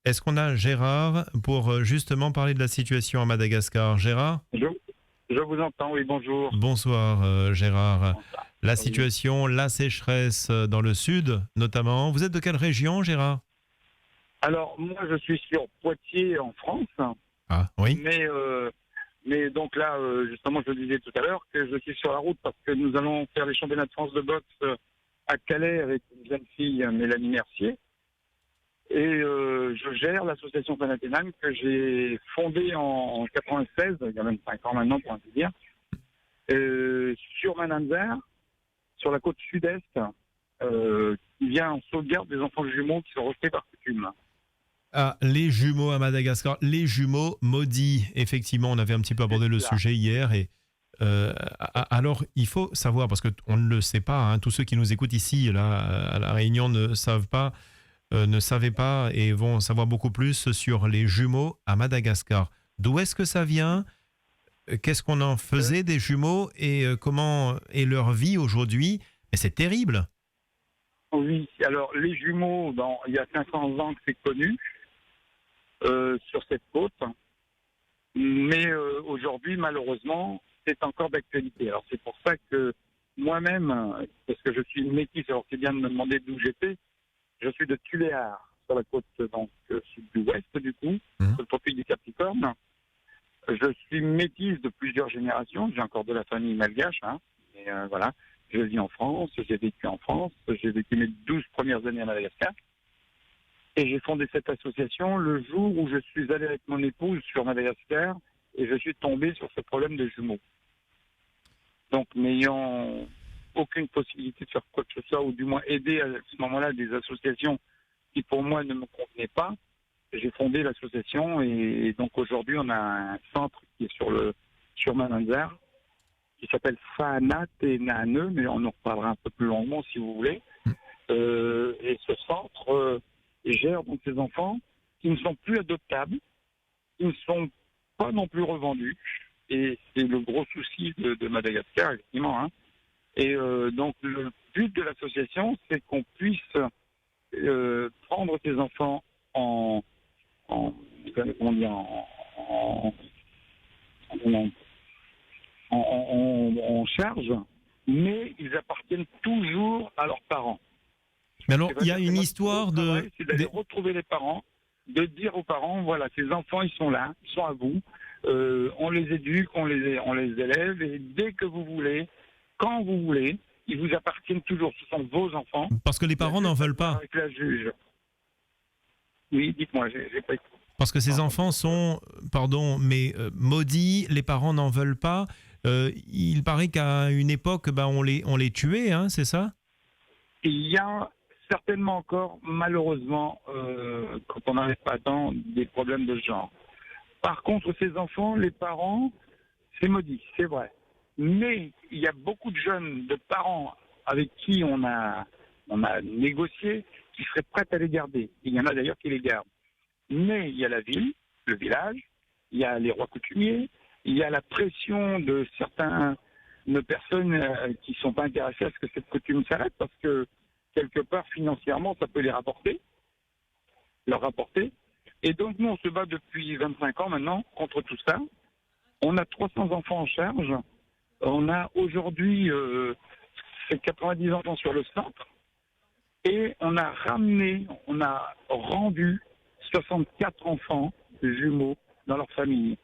Est-ce qu'on a Gérard pour justement parler de la situation à Madagascar? Gérard? Je vous entends, oui, bonjour. Bonsoir Gérard. Bonsoir. La Oui. situation, la sécheresse dans le sud notamment. Vous êtes de quelle région, Gérard? Alors, moi, je suis sur Poitiers, en France, Ah, oui. mais, euh, mais donc là, justement, je le disais tout à l'heure, que je suis sur la route parce que nous allons faire les championnats de France de boxe à Calais avec une jeune fille, Mélanie Mercier. Et je gère l'association Fanatenam que j'ai fondée en 96, il y a même 5 ans maintenant pour ainsi dire, sur Mananzar, sur la côte sud-est, qui vient en sauvegarde des enfants jumeaux qui sont rejetés par coutume. Ah, les jumeaux à Madagascar, les jumeaux maudits. Effectivement, on avait un petit peu abordé le C'est ça. sujet hier et alors il faut savoir parce que on ne le sait pas. Tous ceux qui nous écoutent ici, là, à la Réunion, ne savaient pas et vont savoir beaucoup plus sur les jumeaux à Madagascar. D'où est-ce que ça vient? Qu'est-ce qu'on en faisait des jumeaux et comment est leur vie aujourd'hui? Mais c'est terrible. Oui, alors les jumeaux, il y a 500 ans que c'est connu sur cette côte, mais aujourd'hui, malheureusement, c'est encore d'actualité. Alors c'est pour ça que moi-même, parce que je suis métis, alors c'est bien de me demander d'où j'étais, je suis de Tuléar, sur la côte donc sud-ouest du coup, Mhm. sur le tropique du Capricorne. Je suis métis de plusieurs générations, j'ai encore de la famille malgache, et voilà. Je vis en France, j'ai vécu en France, j'ai vécu mes 12 premières années à Madagascar. Et j'ai fondé cette association le jour où je suis allé avec mon épouse sur Madagascar et je suis tombé sur ce problème de jumeaux. Donc, n'ayant aucune possibilité de faire quoi que ce soit, ou du moins aider à ce moment-là des associations qui pour moi ne me convenaient pas, j'ai fondé l'association et donc aujourd'hui on a un centre qui est sur Mananzar qui s'appelle Fana Tenane, mais on en reparlera un peu plus longuement si vous voulez. Et ce centre gère donc ces enfants qui ne sont plus adoptables, qui ne sont pas non plus revendus. Et c'est le gros souci de Madagascar, effectivement. Et donc le but de l'association, c'est qu'on puisse prendre ces enfants en, comment dire, en, en charge, mais ils appartiennent toujours à leurs parents. Mais alors, il y a C'est-à-dire que une notre gros histoire travail, c'est d'aller retrouver les parents, de dire aux parents, voilà, ces enfants, ils sont là, ils sont à vous, on les éduque, on les élève, et dès que vous voulez, quand vous voulez, ils vous appartiennent toujours, ce sont vos enfants. parce que les Il y a parents n'en juste à veulent voir pas. avec la juge. Oui, dites-moi, j'ai pas Parce que ces entendu. enfants sont, pardon, mais maudits, les parents n'en veulent pas. Il paraît qu'à une époque, on les tuait, c'est ça? Il y a certainement encore, malheureusement, quand on n'arrive pas à temps, des problèmes de ce genre. Par contre, ces enfants, les parents, c'est maudit, c'est vrai. Mais il y a beaucoup de jeunes, de parents avec qui on a négocié, qui seraient prêts à les garder. Il y en a d'ailleurs qui les gardent. Mais il y a la ville, le village, il y a les rois coutumiers, il y a la pression de certaines personnes qui ne sont pas intéressées à ce que cette coutume s'arrête parce que quelque part financièrement ça peut leur rapporter. Et donc nous on se bat depuis 25 ans maintenant contre tout ça. On a 300 enfants en charge. On a aujourd'hui 90 enfants sur le centre et on a rendu 64 enfants jumeaux dans leur famille,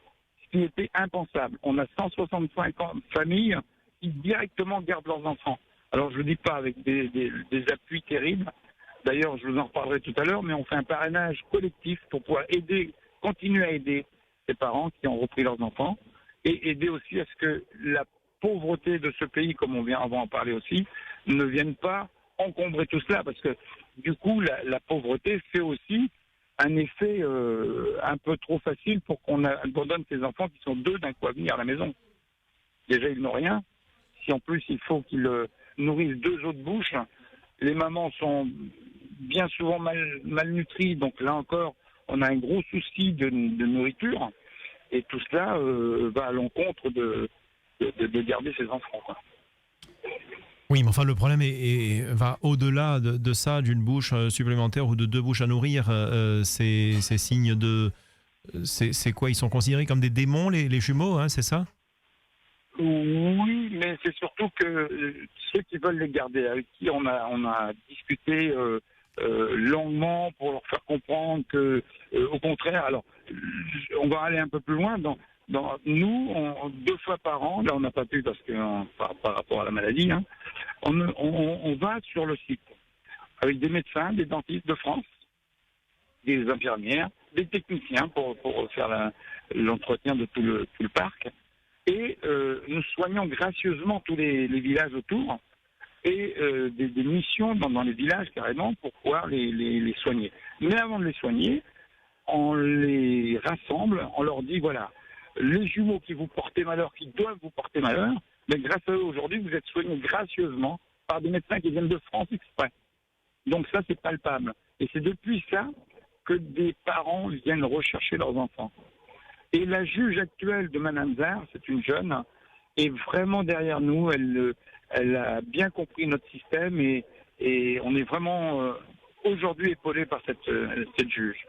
ce qui était impensable. On a 165 familles qui directement gardent leurs enfants. Alors je ne dis pas avec des appuis terribles. D'ailleurs, je vous en reparlerai tout à l'heure, mais on fait un parrainage collectif pour pouvoir continuer à aider ces parents qui ont repris leurs enfants et aider aussi à ce que la pauvreté de ce pays, comme on va en parler aussi, ne vienne pas encombrer tout cela, parce que du coup, la pauvreté fait aussi un effet un peu trop facile pour qu'on abandonne ces enfants qui sont deux d'un coup à venir à la maison. Déjà, ils n'ont rien. Si en plus, il faut qu'ils nourrissent deux autres bouches, les mamans sont bien souvent malnutries, donc là encore, on a un gros souci de nourriture, et tout cela va à l'encontre de garder ses enfants, quoi. Oui, mais enfin, le problème va au-delà de ça, d'une bouche supplémentaire ou de deux bouches à nourrir. C'est signe de. C'est quoi? Ils sont considérés comme des démons, les jumeaux, hein, c'est ça? Oui, mais c'est surtout que ceux qui veulent les garder, avec qui on a discuté longuement pour leur faire comprendre que, au contraire, alors, on va aller un peu plus loin. Nous, deux fois par an, là on n'a pas pu parce que par rapport à la maladie, hein, on va sur le site avec des médecins, des dentistes de France, des infirmières, des techniciens pour faire l'entretien de tout le parc. Et nous soignons gracieusement tous les villages autour et des missions dans les villages carrément pour pouvoir les soigner. Mais avant de les soigner, on les rassemble, on leur dit voilà, les jumeaux qui vous portaient malheur, qui doivent vous porter malheur, mais grâce à eux aujourd'hui, vous êtes soignés gracieusement par des médecins qui viennent de France exprès. Donc ça, c'est palpable. Et c'est depuis ça que des parents viennent rechercher leurs enfants. Et la juge actuelle de Mananzar, c'est une jeune, est vraiment derrière nous. Elle a bien compris notre système et on est vraiment aujourd'hui épaulé par cette juge.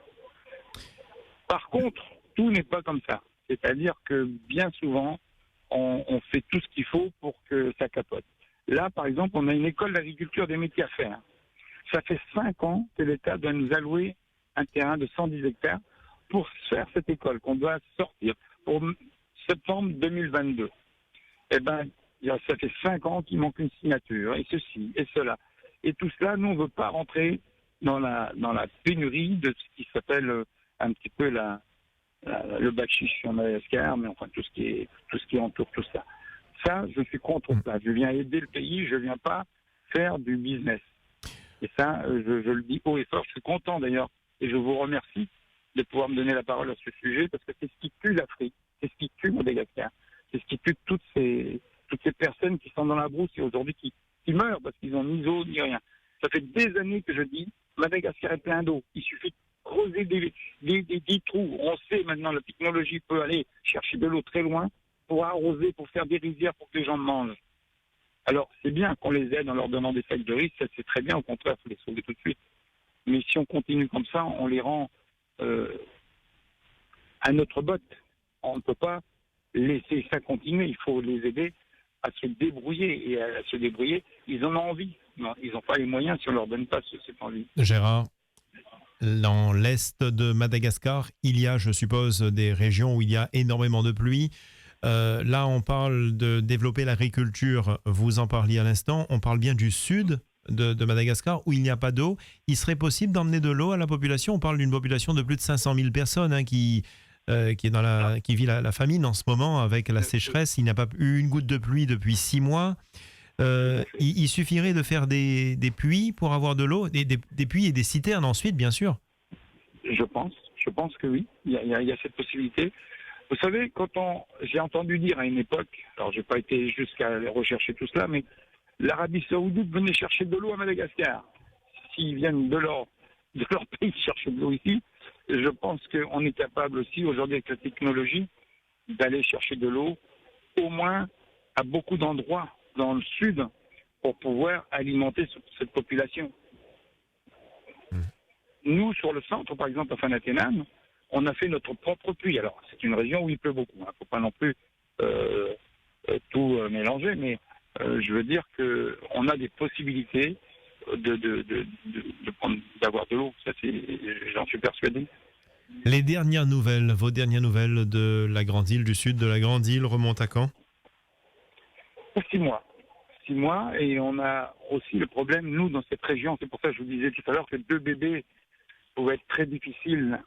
Par contre, tout n'est pas comme ça. C'est-à-dire que bien souvent, on fait tout ce qu'il faut pour que ça capote. Là, par exemple, on a une école d'agriculture des métiers à faire. Ça fait 5 ans que l'État doit nous allouer un terrain de 110 hectares pour faire cette école, qu'on doit sortir pour septembre 2022. Eh bien, ça fait 5 ans qu'il manque une signature, et ceci, et cela. Et tout cela, nous, on ne veut pas rentrer dans la pénurie de ce qui s'appelle un petit peu le bachiche en Madagascar, mais enfin tout ce qui entoure tout ça. Ça, je suis contre ça. Je viens aider le pays, je ne viens pas faire du business. Et ça, je le dis haut et fort. Je suis content d'ailleurs, et je vous remercie de pouvoir me donner la parole à ce sujet, parce que c'est ce qui tue l'Afrique, c'est ce qui tue Madagascar, c'est ce qui tue toutes ces personnes qui sont dans la brousse et aujourd'hui qui meurent parce qu'ils n'ont ni eau ni rien. Ça fait des années que je dis, Madagascar est plein d'eau. Il suffit de creuser des trous. On sait maintenant, la technologie peut aller chercher de l'eau très loin pour arroser, pour faire des rizières pour que les gens mangent. Alors, c'est bien qu'on les aide en leur donnant des sacs de riz, ça c'est très bien, au contraire, il faut les sauver tout de suite. Mais si on continue comme ça, on les rend à notre botte. On ne peut pas laisser ça continuer, il faut les aider à se débrouiller. Et à se débrouiller, ils en ont envie. Non, ils n'ont pas les moyens si on ne leur donne pas cette envie. Gérard, dans l'est de Madagascar, il y a, je suppose, des régions où il y a énormément de pluie. Là, on parle de développer l'agriculture, vous en parliez à l'instant, on parle bien du sud de Madagascar où il n'y a pas d'eau. Il serait possible d'emmener de l'eau à la population. On parle d'une population de plus de 500 000 personnes hein, qui vit la famine en ce moment avec la sécheresse. Il n'y a pas eu une goutte de pluie depuis 6 mois. Il suffirait de faire des puits pour avoir de l'eau, des puits et des citernes ensuite, bien sûr. Je pense que oui, il y a cette possibilité. Vous savez, j'ai entendu dire à une époque, alors j'ai pas été jusqu'à rechercher tout cela, mais l'Arabie Saoudite venait chercher de l'eau à Madagascar. S'ils viennent de leur pays chercher de l'eau ici, je pense qu'on est capable aussi, aujourd'hui avec la technologie, d'aller chercher de l'eau, au moins à beaucoup d'endroits dans le sud, pour pouvoir alimenter cette population. Nous, sur le centre, par exemple, à Fanatenan, on a fait notre propre puits. Alors, c'est une région où il pleut beaucoup. Il ne faut pas non plus tout mélanger, mais je veux dire qu'on a des possibilités d'avoir de l'eau. Ça, j'en suis persuadé. Les dernières nouvelles, vos dernières nouvelles de la Grande Île, du sud de la Grande Île, remontent à quand? Pour 6 mois. 6 mois, et on a aussi le problème, nous, dans cette région, c'est pour ça que je vous disais tout à l'heure que 2 bébés pouvaient être très difficiles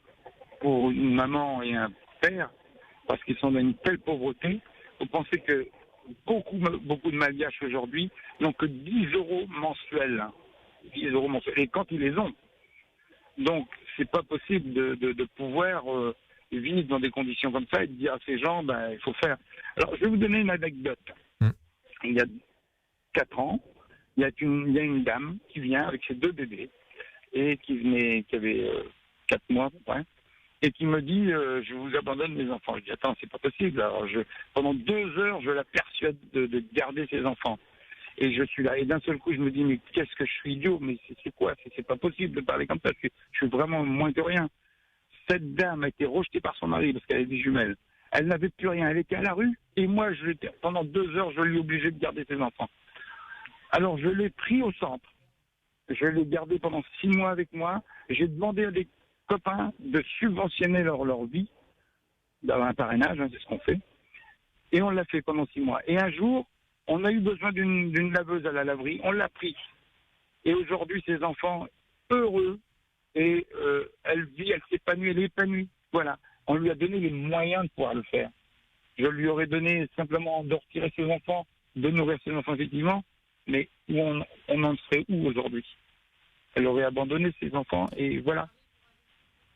pour une maman et un père, parce qu'ils sont dans une telle pauvreté. Vous pensez que beaucoup de Malgaches aujourd'hui n'ont que 10 euros mensuels. 10 euros mensuels. Et quand ils les ont. Donc, c'est pas possible de pouvoir vivre dans des conditions comme ça et de dire à ces gens, il faut faire. Alors, je vais vous donner une anecdote. Il y a 4 ans, il y a une dame qui vient avec ses 2 bébés et qui avait 4 mois à peu près, et qui me dit je vous abandonne mes enfants. Je dis attends, c'est pas possible. Alors pendant 2 heures, je la persuade de garder ses enfants. Et je suis là. Et d'un seul coup, je me dis, mais qu'est-ce que je suis idiot? Mais c'est quoi? C'est pas possible de parler comme ça. Je suis vraiment moins que rien. Cette dame a été rejetée par son mari parce qu'elle avait des jumelles. Elle n'avait plus rien. Elle était à la rue. Et moi, pendant 2 heures, je l'ai obligée de garder ses enfants. Alors, je l'ai pris au centre. Je l'ai gardé pendant 6 mois avec moi. J'ai demandé à des copains de subventionner leur vie, d'avoir un parrainage, hein, c'est ce qu'on fait. Et on l'a fait pendant 6 mois. Et un jour, on a eu besoin d'une laveuse à la laverie. On l'a pris. Et aujourd'hui, ces enfants, heureux, et elle vit, elle s'épanouit, elle est épanouie. Voilà. On lui a donné les moyens de pouvoir le faire. Je lui aurais donné simplement de retirer ses enfants, de nourrir ses enfants, effectivement. Mais où on en serait où aujourd'hui? Elle aurait abandonné ses enfants et voilà.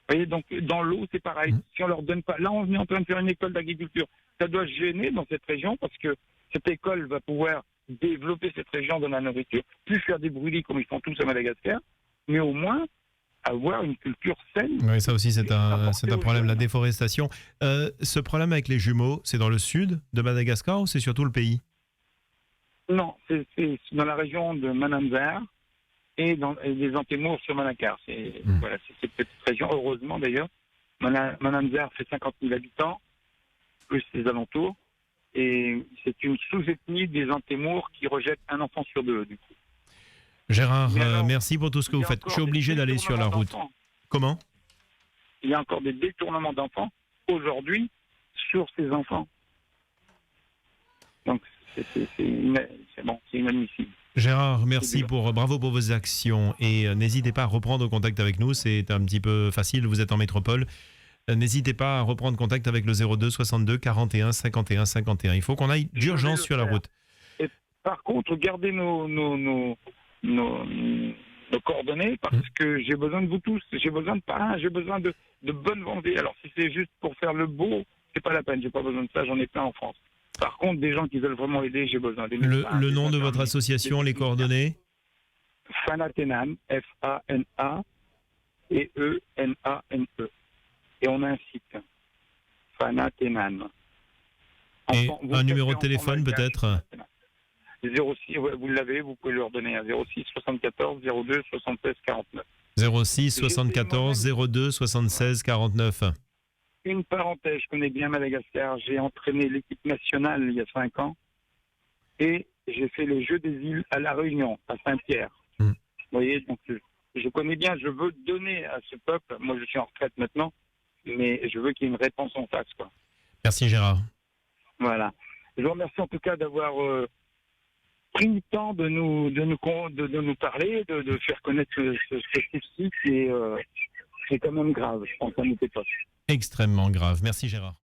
Vous voyez, donc dans l'eau, c'est pareil. Si on leur donne pas... Là, on est en train de faire une école d'agriculture. Ça doit gêner dans cette région parce que cette école va pouvoir développer cette région de la nourriture. Plus faire des brûlis comme ils font tous à Madagascar, mais au moins avoir une culture saine. Oui, ça aussi, c'est un problème, la déforestation. Ce problème avec les jumeaux, c'est dans le sud de Madagascar ou c'est sur tout le pays? Non, c'est dans la région de Mananzar et des Antémours sur Manakar. Voilà, c'est cette petite région, heureusement d'ailleurs. Mananzar fait 50 000 habitants, plus les alentours. Et c'est une sous-ethnie des Antémours qui rejette un enfant sur 2, du coup. Gérard, merci pour tout ce que vous faites. Je suis obligé d'aller sur la route. Comment? Il y a encore des détournements d'enfants aujourd'hui sur ces enfants. Donc, c'est inadmissible. Gérard, merci bravo pour vos actions et n'hésitez pas à reprendre contact avec nous, c'est un petit peu facile, vous êtes en métropole. N'hésitez pas à reprendre contact avec le 02 62 41 51 51. Il faut qu'on aille d'urgence sur la route. Et par contre, gardez nos coordonnées parce que j'ai besoin de vous tous. J'ai besoin de parrains, j'ai besoin de bonnes vendées. Alors si c'est juste pour faire le beau, c'est pas la peine. J'ai pas besoin de ça, j'en ai plein en France. Par contre, des gens qui veulent vraiment aider, j'ai besoin. Le nom de votre association, les coordonnées? Fanatenan, F-A-N-A et E-N-A-N-E. Et on a un site, Fanatenan. Et un numéro de téléphone peut-être? 06, vous l'avez, vous pouvez leur donner un 06 74 02 76 49. 06 74 02 76 49. Une parenthèse, je connais bien Madagascar. J'ai entraîné l'équipe nationale il y a 5 ans et j'ai fait les Jeux des îles à La Réunion, à Saint-Pierre. Vous voyez, donc je connais bien, je veux donner à ce peuple. Moi, je suis en retraite maintenant, mais je veux qu'il y ait une réponse en face, quoi. Merci Gérard. Voilà. Je vous remercie en tout cas d'avoir pris le temps de nous parler, de faire connaître ce site et c'est quand même grave, je pense, à notre époque. Extrêmement grave. Merci Gérard.